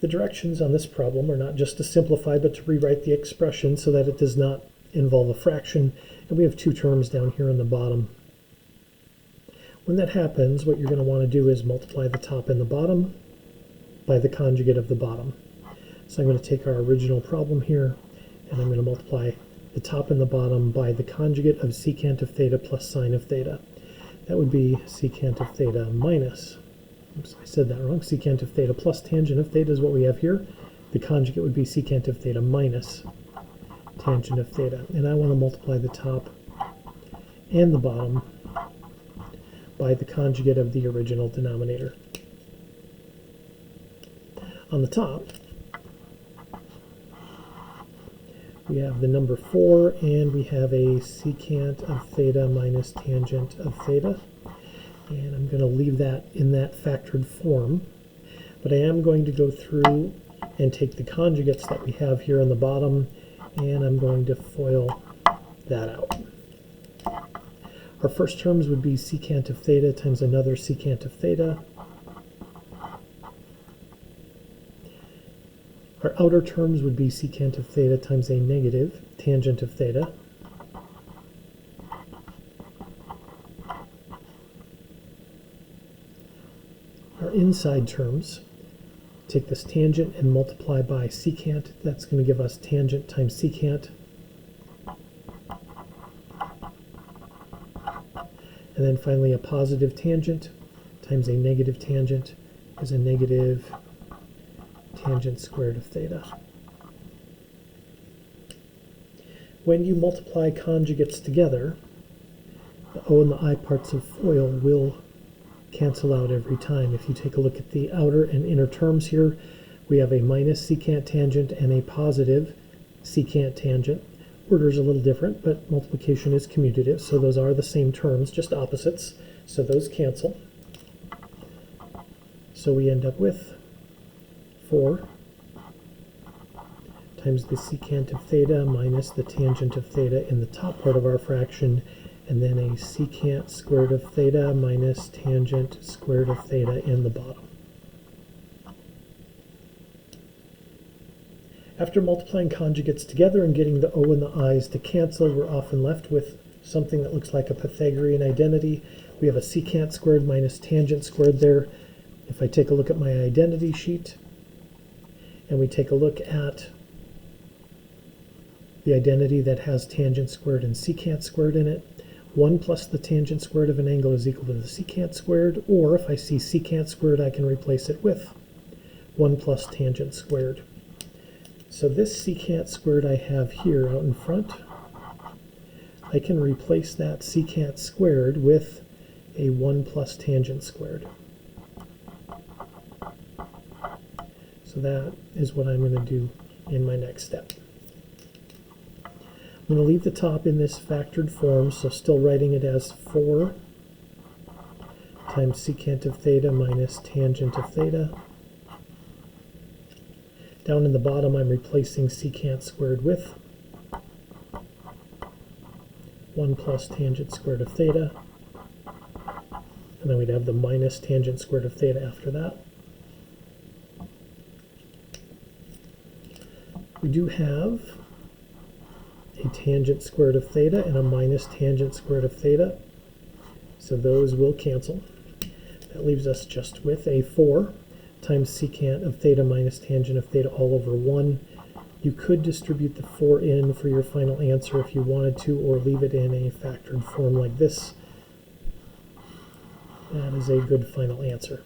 The directions on this problem are not just to simplify, but to rewrite the expression so that it does not involve a fraction, and we have two terms down here on the bottom. When that happens, what you're going to want to do is multiply the top and the bottom by the conjugate of the bottom. So I'm going to take our original problem here, and I'm going to multiply the top and the bottom by the conjugate of secant of theta plus sine of theta. That would be secant of theta minus, oops, I said that wrong, secant of theta plus tangent of theta is what we have here. The conjugate would be secant of theta minus tangent of theta. And I want to multiply the top and the bottom by the conjugate of the original denominator. On the top, we have the number 4, and we have a secant of theta minus tangent of theta. And I'm going to leave that in that factored form. But I am going to go through and take the conjugates that we have here on the bottom, and I'm going to FOIL that out. Our first terms would be secant of theta times another secant of theta. Our outer terms would be secant of theta times a negative tangent of theta. Our inside terms, take this tangent and multiply by secant. That's going to give us tangent times secant. And then finally a positive tangent times a negative tangent is a negative tangent squared of theta. When you multiply conjugates together, the O and the I parts of FOIL will cancel out every time. If you take a look at the outer and inner terms here, we have a minus secant tangent and a positive secant tangent. Order is a little different, but multiplication is commutative, so those are the same terms, just opposites, so those cancel. So we end up with 4 times the secant of theta minus the tangent of theta in the top part of our fraction, and then a secant squared of theta minus tangent squared of theta in the bottom. After multiplying conjugates together and getting the O and the I's to cancel, we're often left with something that looks like a Pythagorean identity. We have a secant squared minus tangent squared there. If I take a look at my identity sheet, and we take a look at the identity that has tangent squared and secant squared in it, 1 plus the tangent squared of an angle is equal to the secant squared, or if I see secant squared, I can replace it with 1 plus tangent squared. So this secant squared I have here out in front, I can replace that secant squared with a 1 plus tangent squared. So that is what I'm going to do in my next step. I'm going to leave the top in this factored form, so still writing it as 4 times secant of theta minus tangent of theta. Down in the bottom, I'm replacing secant squared with 1 plus tangent squared of theta. And then we'd have the minus tangent squared of theta after that. We do have a tangent squared of theta and a minus tangent squared of theta, so those will cancel. That leaves us just with a 4 times secant of theta minus tangent of theta all over 1. You could distribute the 4 in for your final answer if you wanted to, or leave it in a factored form like this. That is a good final answer.